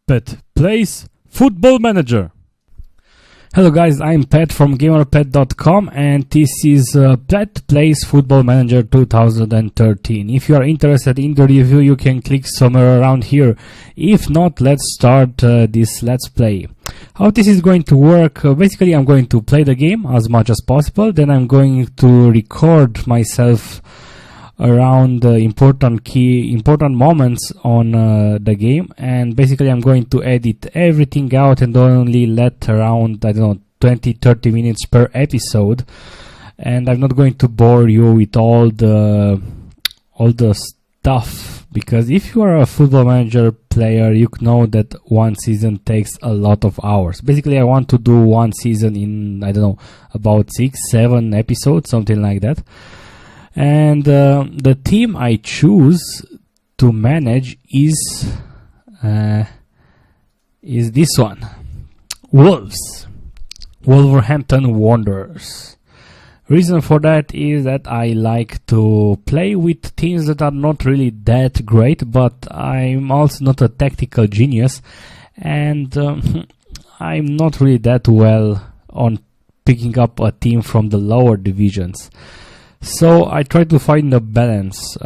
Pet Plays Football Manager. Hello guys, I'm Pet from gamerpet.com and this is Pet Plays Football Manager 2013. If you are interested in the review, you can click somewhere around here. If not, let's start this Let's Play. How this is going to work, basically I'm going to play the game as much as possible, then I'm going to record myself around important moments on the game, and basically I'm going to edit everything out and only let around, I don't know, 20-30 minutes per episode, and I'm not going to bore you with all the stuff, because if you are a Football Manager player, you know that one season takes a lot of hours. Basically I want to do one season in, I don't know, about 6-7 episodes, something like that. And the team I choose to manage is this one, Wolverhampton Wanderers. Reason for that is that I like to play with teams that are not really that great, but I'm also not a tactical genius, and I'm not really that well on picking up a team from the lower divisions. So I try to find a balance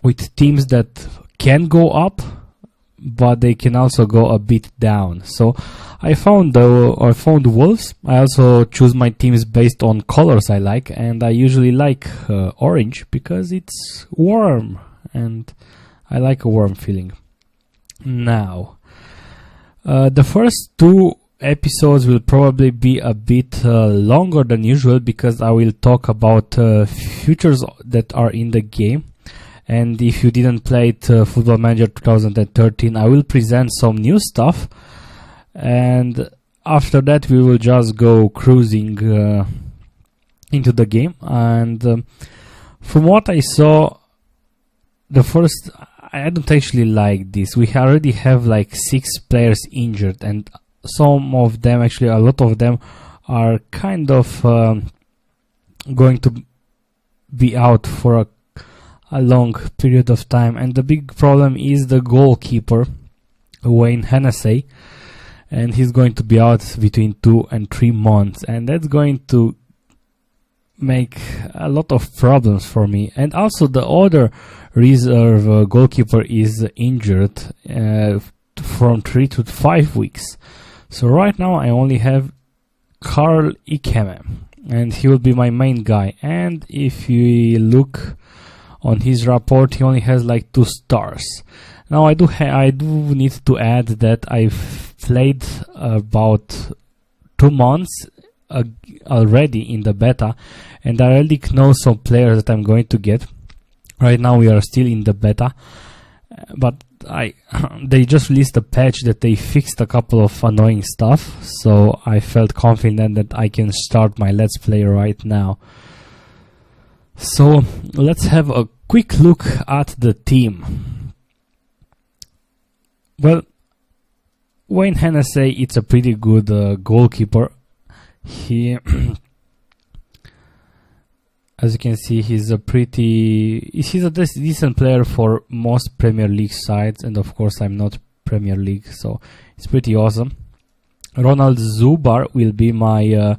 with teams that can go up, but they can also go a bit down. So I found Wolves. I also choose my teams based on colors I like, and I usually like orange because it's warm, and I like a warm feeling. Now, the first two episodes will probably be a bit longer than usual, because I will talk about features that are in the game, and if you didn't play it, Football Manager 2013, I will present some new stuff, and after that we will just go cruising into the game. And from what I saw, I don't actually like this. We already have like 6 players injured, and some of them, actually a lot of them, are kind of going to be out for a long period of time. And the big problem is the goalkeeper, Wayne Hennessy, and he's going to be out between 2 and 3 months, and that's going to make a lot of problems for me. And also the other reserve goalkeeper is injured from 3 to 5 weeks. So right now I only have Carl Ikeme, and he will be my main guy. And if you look on his report, he only has like 2 stars. Now I do need to add that I've played about 2 months already in the beta, and I already know some players that I'm going to get. Right now we are still in the beta, but they just released a patch that they fixed a couple of annoying stuff, so I felt confident that I can start my Let's Play right now. So let's have a quick look at the team. Well, Wayne Hennessy, it's a pretty good goalkeeper. He as you can see, he's a decent player for most Premier League sides, and of course I'm not Premier League, so it's pretty awesome. Ronald Zubar will be my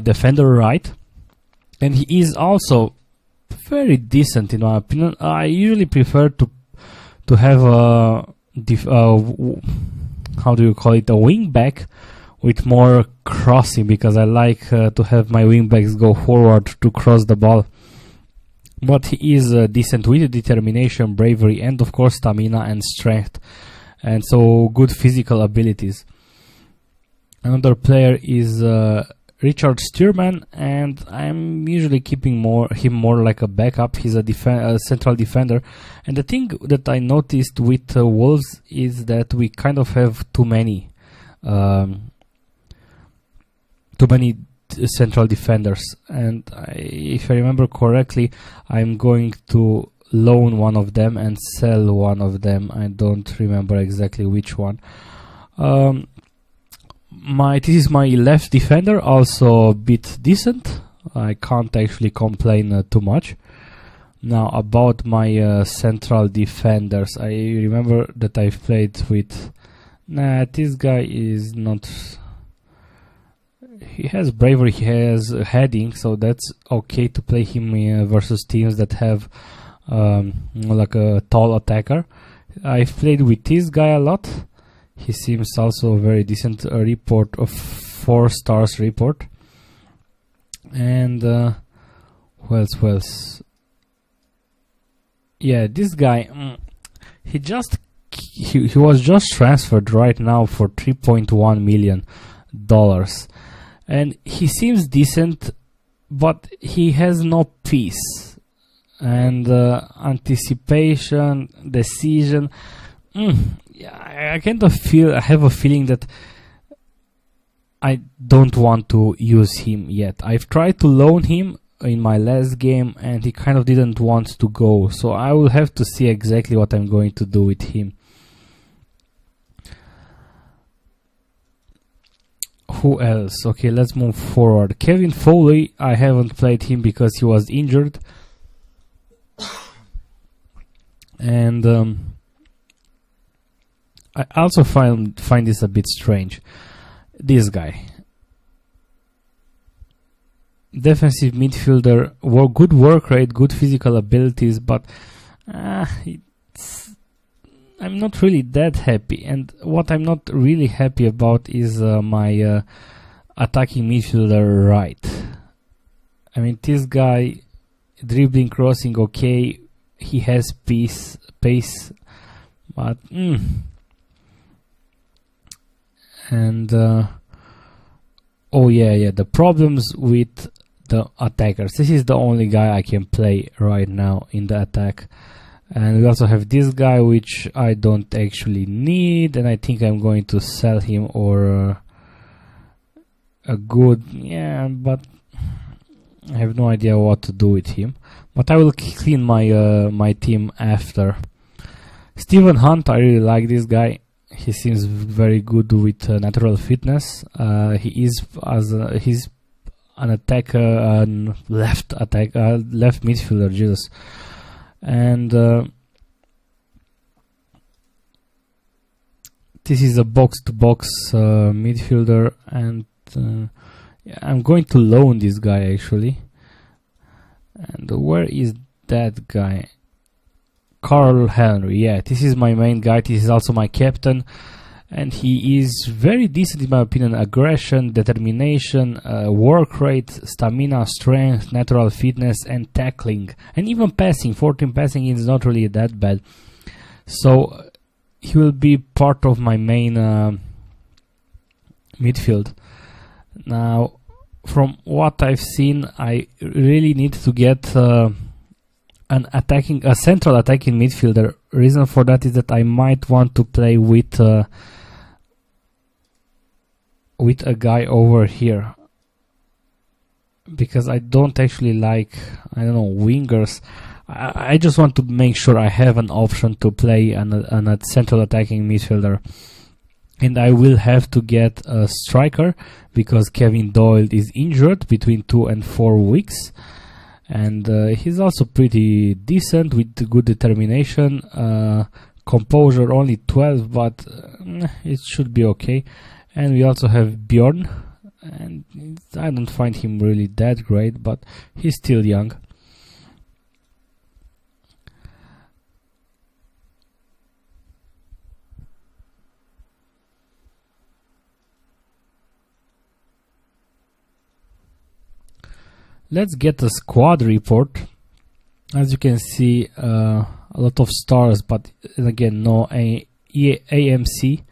defender right, and he is also very decent in my opinion. I usually prefer to have a how do you call it, a wing back with more crossing, because I like to have my wingbacks go forward to cross the ball. But he is decent with determination, bravery, and of course stamina and strength, and so good physical abilities. Another player is Richard Stearman, and I'm usually keeping him more like a backup. He's a central defender, and the thing that I noticed with Wolves is that we kind of have too many central defenders, and if I remember correctly, I'm going to loan one of them and sell one of them. I don't remember exactly which one. This is my left defender, also a bit decent. I can't actually complain too much. Now about my central defenders, I remember that I've played with... Nah, this guy is not... He has bravery, he has heading, so that's okay to play him versus teams that have like a tall attacker. I've played with this guy a lot. He seems also very decent. A report of 4 stars report. And who else? Yeah, this guy, he was just transferred right now for $3.1 million. And he seems decent, but he has no peace and anticipation, decision. I kind of I have a feeling that I don't want to use him yet. I've tried to loan him in my last game and he kind of didn't want to go, so I will have to see exactly what I'm going to do with him. Who else? Okay, let's move forward. Kevin Foley, I haven't played him because he was injured. And I also find this a bit strange. This guy. Defensive midfielder, good work rate, good physical abilities, but I'm not really that happy. And what I'm not really happy about is my attacking midfielder right. I mean, this guy, dribbling, crossing, okay, he has pace, but and oh yeah, the problems with the attackers. This is the only guy I can play right now in the attack. And we also have this guy, which I don't actually need, and I think I'm going to sell him or a good, yeah, but I have no idea what to do with him. But I will clean my my team after. Stephen Hunt, I really like this guy. He seems very good with natural fitness. He is he's an attacker, left midfielder, Jesus. And this is a box-to-box midfielder, and yeah, I'm going to loan this guy actually. And where is that guy? Carl Henry. Yeah, this is my main guy. This is also my captain, and he is very decent in my opinion. Aggression, determination, work rate, stamina, strength, natural fitness, and tackling, and even passing. 14 passing is not really that bad, so he will be part of my main midfield. Now, from what I've seen, I really need to get a central attacking midfielder. Reason for that is that I might want to play with a guy over here, because I don't actually like, I don't know, wingers. I just want to make sure I have an option to play a central attacking midfielder. And I will have to get a striker because Kevin Doyle is injured between 2 and 4 weeks. And he's also pretty decent with good determination. Composure only 12, but it should be okay. And we also have Bjorn. And I don't find him really that great, but he's still young. Let's get a squad report. As you can see, a lot of stars, but again, no AMC.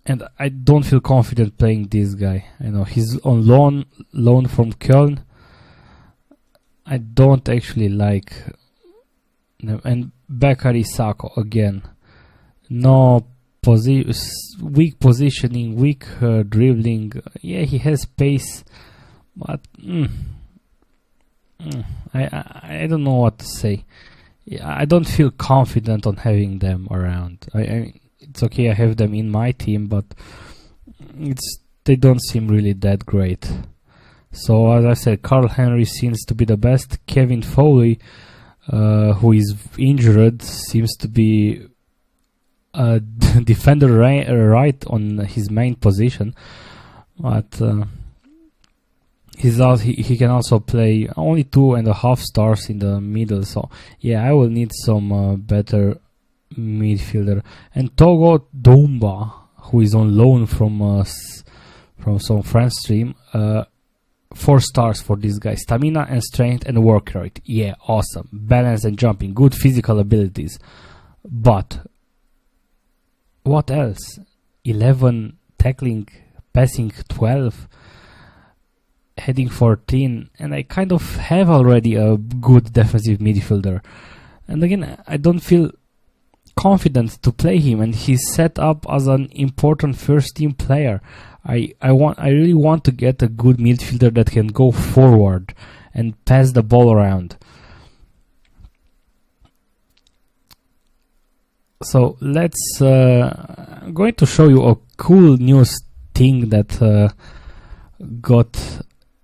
And I don't feel confident playing this guy. I know he's on loan from Köln. I don't actually like them. And Bakary Sako again. No weak positioning, weak dribbling. Yeah, he has pace, but I don't know what to say. Yeah, I don't feel confident on having them around. It's okay, I have them in my team, but they don't seem really that great. So as I said, Carl Henry seems to be the best. Kevin Foley, who is injured, seems to be a defender right on his main position, but he can also play only 2.5 stars in the middle. So yeah, I will need some better midfielder. And Togo Dumba, who is on loan from some French stream, 4 stars for this guy. Stamina and strength and work rate. Yeah, awesome. Balance and jumping. Good physical abilities. But what else? 11 tackling, passing 12, heading 14, and I kind of have already a good defensive midfielder. And again, I don't feel confident to play him, and he's set up as an important first team player. I really want to get a good midfielder that can go forward and pass the ball around. So I'm going to show you a cool news thing that got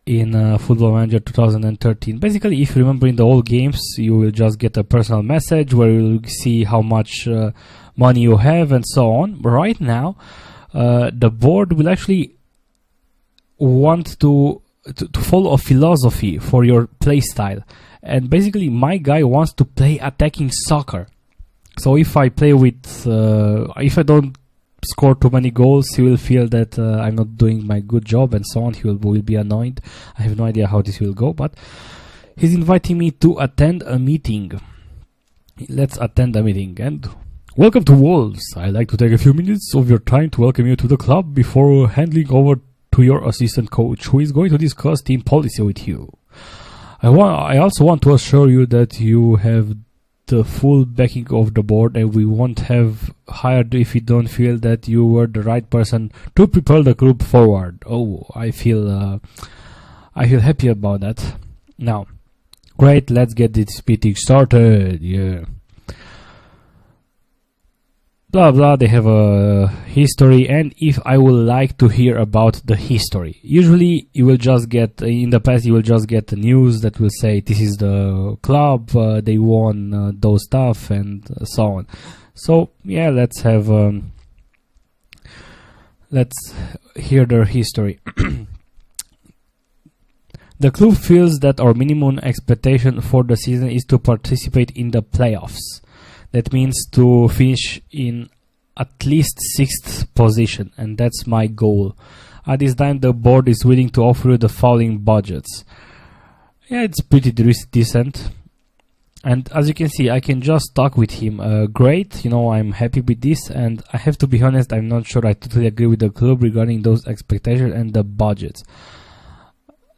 in Football Manager 2013. Basically, if you remember in the old games, you will just get a personal message where you'll see how much money you have and so on. But right now, the board will actually want to follow a philosophy for your play style. And basically, my guy wants to play attacking soccer. So if I play with, if I don't score too many goals, he will feel that I'm not doing my good job and so on. He will be annoyed. I have no idea how this will go, but he's inviting me to attend a meeting. Let's attend a meeting. And welcome to Wolves. I'd like to take a few minutes of your time to welcome you to the club before handing over to your assistant coach, who is going to discuss team policy with you. I also want to assure you that you have the full backing of the board, and we won't have hired if we don't feel that you were the right person to propel the group forward. Oh, I feel happy about that. Now, great, let's get this meeting started. Yeah. Blah blah, they have a history, and if I would like to hear about the history, usually you will just get, in the past you will just get the news that will say this is the club, they won those stuff and so on. So yeah, let's hear their history. The club feels that our minimum expectation for the season is to participate in the playoffs. That means to finish in at least 6th position, and that's my goal. At this time, the board is willing to offer you the following budgets. Yeah, it's pretty decent. And as you can see, I can just talk with him. Great, I'm happy with this, and I have to be honest, I'm not sure I totally agree with the club regarding those expectations and the budgets.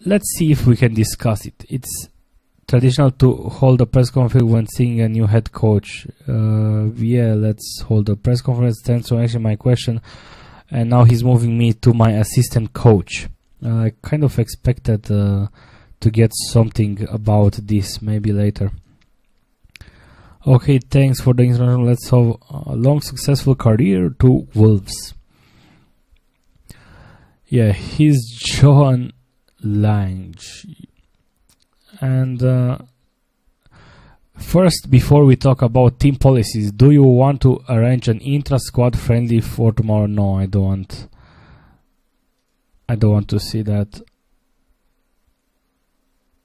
Let's see if we can discuss it. It's traditional to hold a press conference when seeing a new head coach. Yeah, let's hold a press conference. Thanks for answering my question. And now he's moving me to my assistant coach. I kind of expected to get something about this maybe later. Okay, thanks for the introduction. Let's have a long successful career to Wolves. Yeah, he's Johan Lange. And first, before we talk about team policies, do you want to arrange an intra-squad friendly for tomorrow? No, I don't want. I don't want to see that.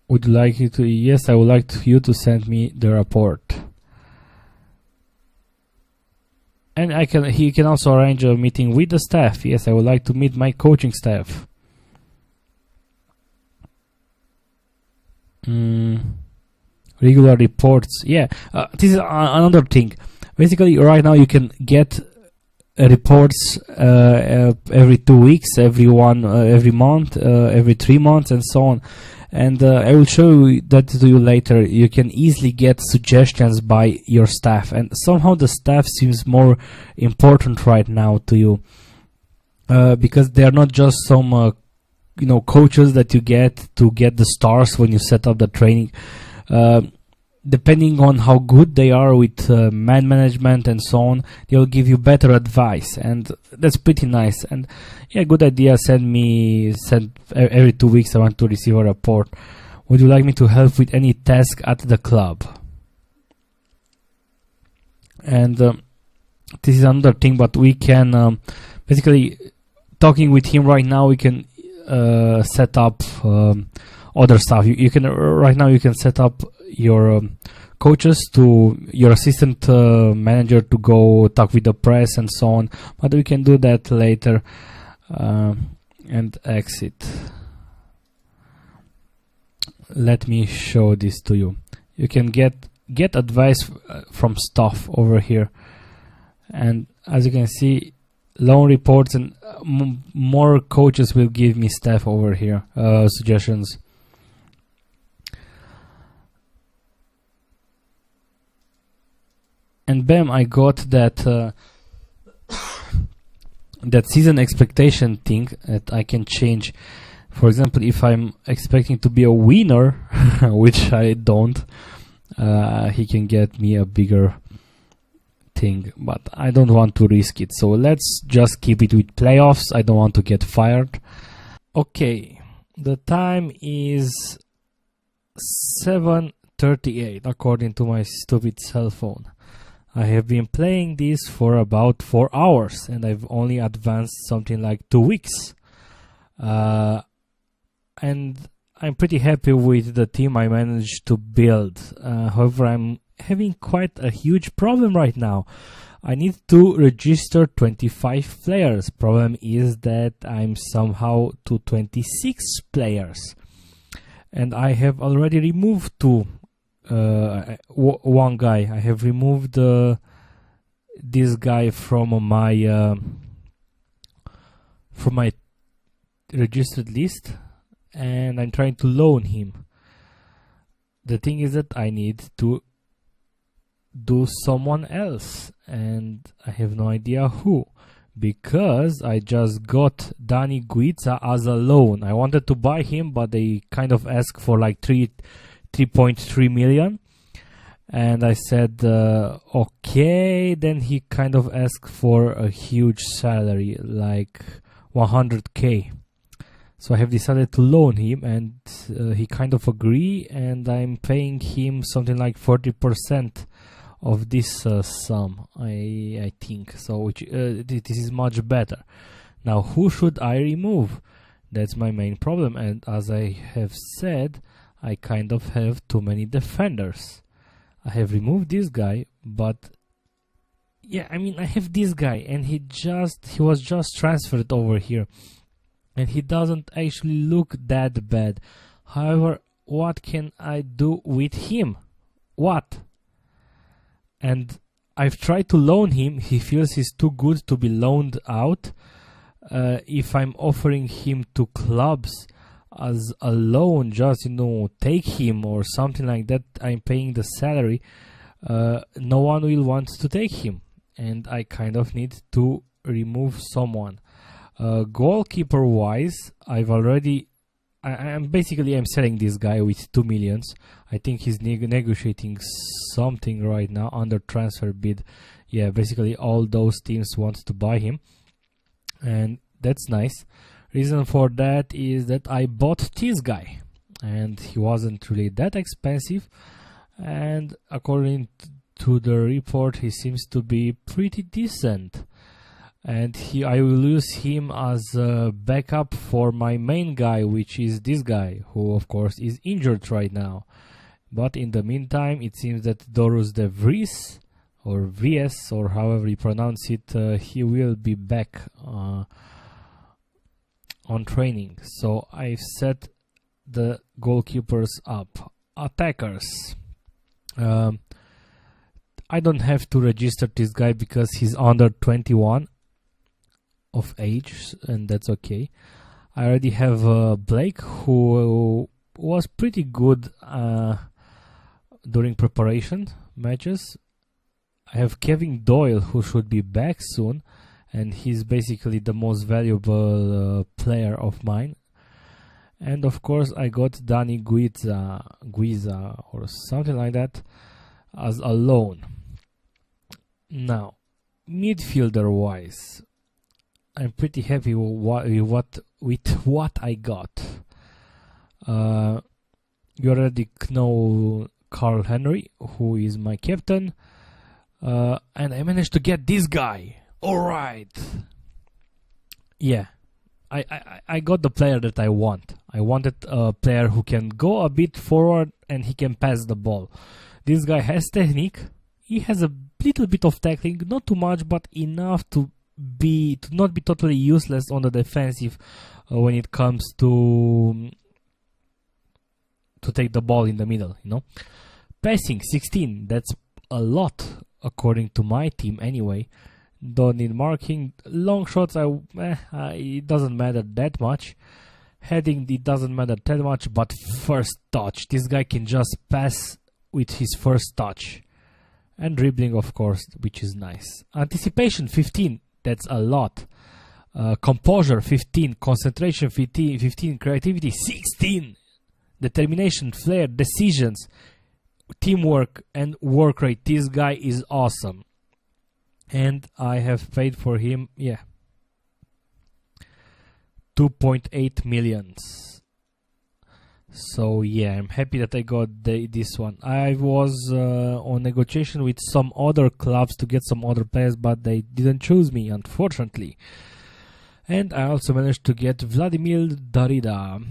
Would you like it to? Yes, I would like you to send me the report. And he can also arrange a meeting with the staff. Yes, I would like to meet my coaching staff. Regular reports. Yeah, this is another thing. Basically, right now you can get reports every 2 weeks, every month, every 3 months, and so on. And I will show you that to you later. You can easily get suggestions by your staff, and somehow the staff seems more important right now to you because they are not just some coaches that you get to get the stars when you set up the training. depending on how good they are with man management and so on, they'll give you better advice, and that's pretty nice. And yeah, good idea. Send every 2 weeks I want to receive a report. Would you like me to help with any task at the club? And this is another thing, but we can basically, talking with him right now, we can set up other stuff. You can right now you can set up your coaches to your assistant manager to go talk with the press and so on, but we can do that later. And exit. Let me show this to you. You can get advice from staff over here, and as you can see, loan reports, and more coaches will give me stuff over here, suggestions. And bam, I got that that season expectation thing that I can change. For example, if I'm expecting to be a winner, which I don't, he can get me a bigger thing, but I don't want to risk it. So let's just keep it with playoffs. I don't want to get fired. Okay, the time is 7:38 according to my stupid cell phone. I have been playing this for about 4 hours, and I've only advanced something like 2 weeks. And I'm pretty happy with the team I managed to build. However, I'm having quite a huge problem right now. I need to register 25 players. Problem is that I'm somehow to 26 players. And I have already removed one guy. I have removed this guy from my registered list, and I'm trying to loan him. The thing is that I need to do someone else, and I have no idea who, because I just got Dani Guiza as a loan. I wanted to buy him, but they kind of asked for like 3.3 million, and I said okay. Then he kind of asked for a huge salary, like 100k. So I have decided to loan him, and he kind of agree, and I'm paying him something like 40% of this sum, I think. So which this is much better. Now, who should I remove? That's my main problem, and as I have said, I kind of have too many defenders. I have removed this guy, but yeah, I mean, I have this guy, and he was just transferred over here, and he doesn't actually look that bad. However, what can I do with him? What? And I've tried to loan him. He feels he's too good to be loaned out. If I'm offering him to clubs as a loan, just take him or something like that, I'm paying the salary, no one will want to take him, and I kind of need to remove someone. Goalkeeper wise, I'm selling this guy with 2 millions. I think he's negotiating something right now under transfer bid. Yeah, basically all those teams want to buy him, and that's nice. Reason for that is that I bought this guy, and he wasn't really that expensive, and according to the report, he seems to be pretty decent. And I will use him as a backup for my main guy, which is this guy, who of course is injured right now. But in the meantime, it seems that Dorus de Vries, or VS, or however you pronounce it, he will be back on training. So I've set the goalkeepers up. Attackers. I don't have to register this guy because he's under 21 of age, and that's okay. I already have Blake, who was pretty good during preparation matches. I have Kevin Doyle, who should be back soon, and he's basically the most valuable player of mine. And of course I got Danny Guiza or something like that as a loan. Now, midfielder wise, I'm pretty happy with what I got. You already know Carl Henry, who is my captain, and I managed to get this guy. Alright. Yeah, I got the player that I want. I wanted a player who can go a bit forward and he can pass the ball. This guy has technique. He has a little bit of tackling, not too much, but enough to not be totally useless on the defensive when it comes to take the ball in the middle, you know. Passing 16, that's a lot according to my team anyway. Don't need marking. Long shots, it doesn't matter that much. Heading, it doesn't matter that much, but first touch, this guy can just pass with his first touch. And dribbling, of course, which is nice. Anticipation 15, that's a lot. Composure 15, concentration 15, creativity 16, determination, flair, decisions, teamwork, and work rate. This guy is awesome. And I have paid for him, 2.8 millions. So yeah, I'm happy that I got this one. I was on negotiation with some other clubs to get some other players, but they didn't choose me, unfortunately. And I also managed to get Vladimir Darida,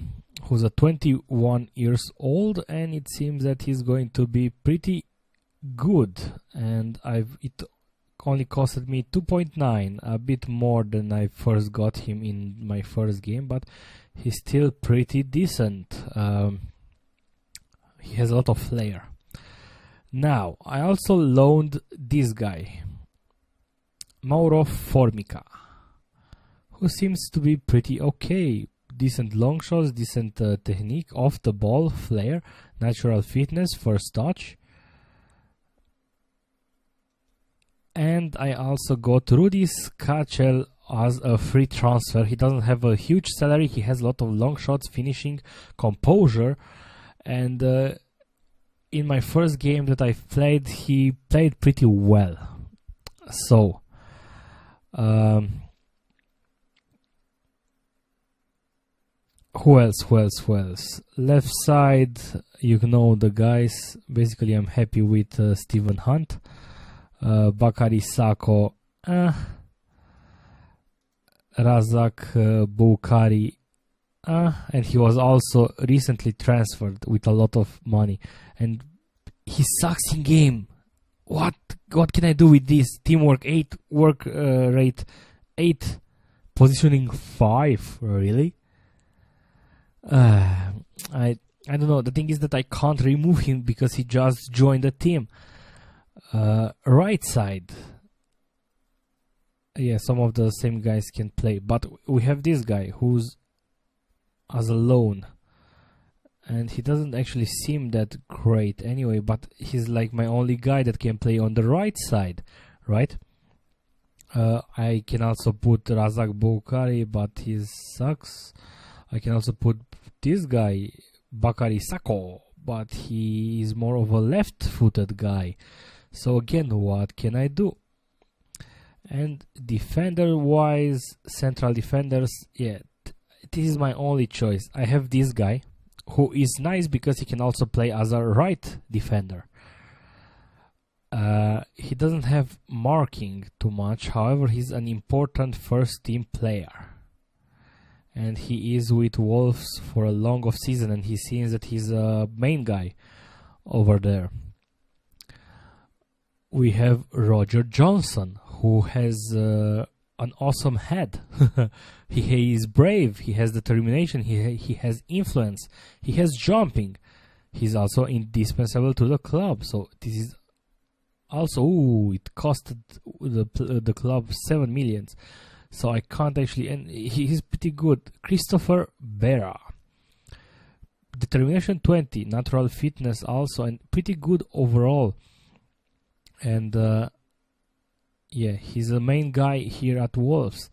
who's a 21 years old, and it seems that he's going to be pretty good. And it only costed me 2.9, a bit more than I first got him in my first game, but he's still pretty decent. He has a lot of flair. Now, I also loaned this guy, Mauro Formica, who seems to be pretty okay. Decent long shots, decent technique, off the ball, flair, natural fitness, first touch. And I also got Rudi Skacel as a free transfer. He doesn't have a huge salary. He has a lot of long shots, finishing, composure. And in my first game that I played, he played pretty well. So, who else? Left side, you know the guys. Basically, I'm happy with Stephen Hunt. Bakary Sako, Razak Boukari, and he was also recently transferred with a lot of money, and he sucks in game. What can I do with this? Teamwork 8, work rate 8, positioning 5. Really? I don't know. The thing is that I can't remove him because he just joined the team. Right side, some of the same guys can play, but we have this guy who's as a loan, and he doesn't actually seem that great anyway, but he's like my only guy that can play on the right side, right? I can also put Razak Boukari, but he sucks. I can also put this guy, Bakary Sako, but he is more of a left-footed guy. So again, what can I do? And defender-wise, central defenders, this is my only choice. I have this guy, who is nice because he can also play as a right defender. He doesn't have marking too much, however, he's an important first-team player. And he is with Wolves for a long off season, and he seems that he's a main guy over there. We have Roger Johnson, who has an awesome head. He is brave, he has determination, he has influence, he has jumping. He's also indispensable to the club. So this is also, it costed the club 7 million. So I can't actually, and he's pretty good. Christopher Berra. Determination 20, natural fitness also, and pretty good overall. And he's the main guy here at Wolves.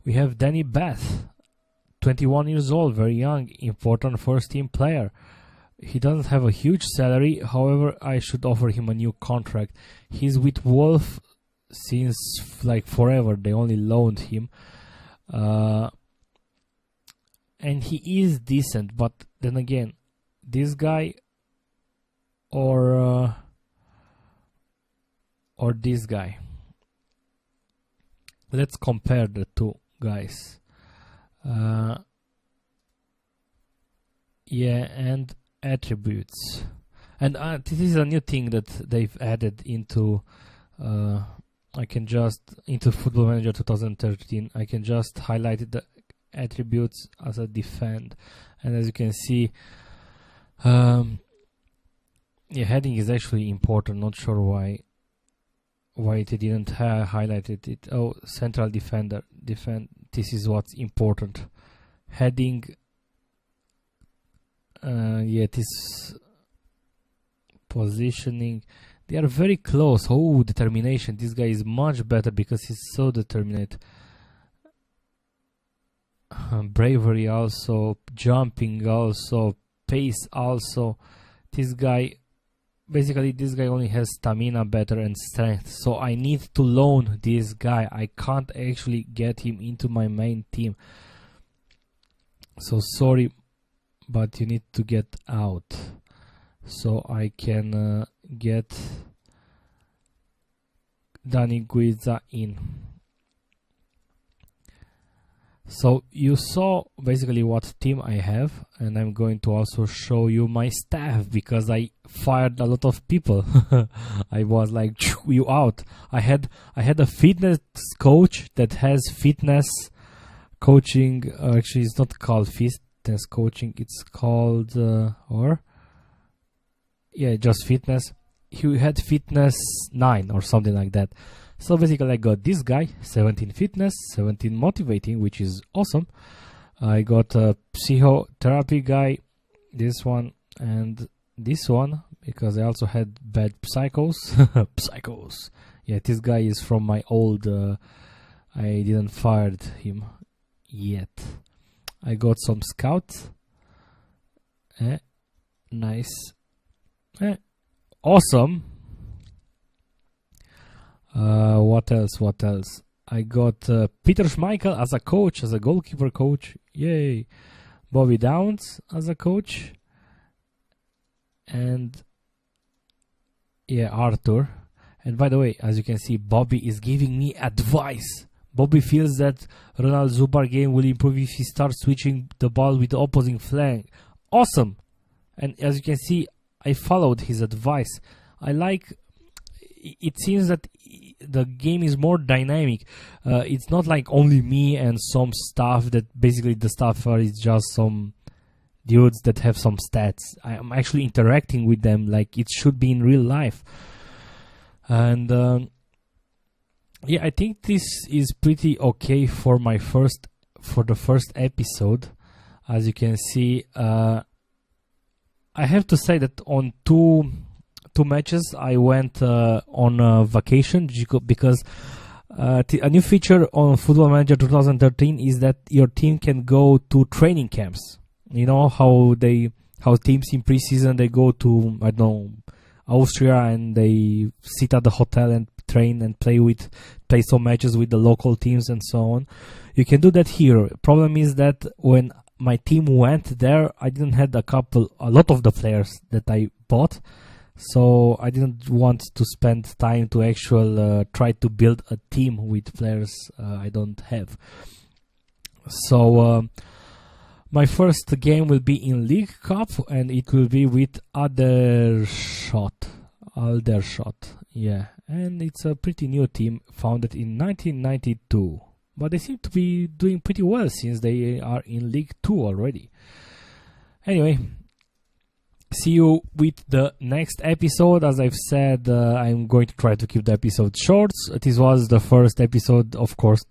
We have Danny Bath, 21 years old, very young, important first team player. He doesn't have a huge salary, however, I should offer him a new contract. He's with Wolf since like forever, they only loaned him. And he is decent, but then again, this guy or this guy. Let's compare the two guys. Yeah, and attributes. And this is a new thing that they've added into I can just into Football Manager 2013. I can just highlight the attributes as a defend, and as you can see, yeah, heading is actually important. Not sure why they didn't highlight it. Oh, central defender, defend. This is what's important. Heading. Yeah, this positioning. They are very close. Oh, determination. This guy is much better because he's so determined. Bravery also, jumping also, pace also. This guy, basically this guy only has stamina better and strength. So I need to loan this guy. I can't actually get him into my main team. So sorry, but you need to get out. So I can get Dani Guiza in. So you saw basically what team I have, and I'm going to also show you my staff because I fired a lot of people. I was like, you out. I had a fitness coach that has fitness coaching. Actually, it's not called fitness coaching. It's called just fitness. He had fitness 9 or something like that. So basically I got this guy, 17 fitness, 17 motivating, which is awesome. I got a psychotherapy guy, this one and this one, because I also had bad psychos. Psychos. Yeah, this guy is from my old, I didn't fired him yet. I got some scouts. Nice. Awesome. What else? I got Peter Schmeichel as a coach, as a goalkeeper coach. Yay. Bobby Downs as a coach. And yeah, Arthur. And by the way, as you can see, Bobby is giving me advice. Bobby feels that Ronald Zubar game will improve if he starts switching the ball with the opposing flank. Awesome. And as you can see, I followed his advice. I like. It seems that the game is more dynamic. It's not like only me and some staff that basically the staff is just some dudes that have some stats. I'm actually interacting with them like it should be in real life. And yeah, I think this is pretty okay for the first episode. As you can see, I have to say that on two matches I went on vacation because a new feature on Football Manager 2013 is that your team can go to training camps. You know how teams in preseason they go to, I don't know, Austria, and they sit at the hotel and train and play some matches with the local teams and so on. You can do that here. Problem is that when my team went there, I didn't have a lot of the players that I bought. So I didn't want to spend time to try to build a team with players I don't have. So my first game will be in League Cup, and it will be with Aldershot. Yeah, and it's a pretty new team founded in 1992. But they seem to be doing pretty well since they are in League 2 already. Anyway, see you with the next episode. As I've said, I'm going to try to keep the episode short. This was the first episode, of course,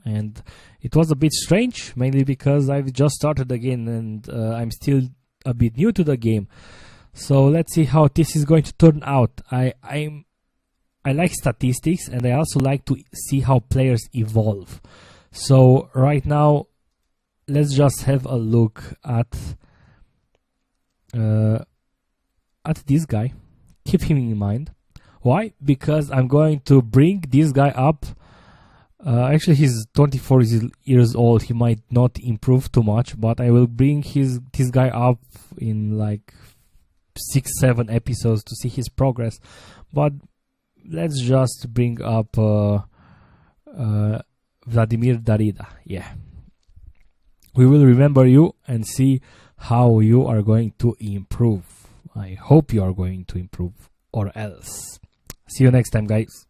and it was a bit strange, mainly because I've just started again and I'm still a bit new to the game. So let's see how this is going to turn out. I like statistics, and I also like to see how players evolve. So right now let's just have a look at this guy. Keep him in mind. Why? Because I'm going to bring this guy up. Actually, he's 24 years old. He might not improve too much, but I will bring this guy up in like 6-7 episodes to see his progress. But let's just bring up Vladimir Darida. Yeah, we will remember you and see how you are going to improve. I hope you are going to improve, or else. See you next time, guys.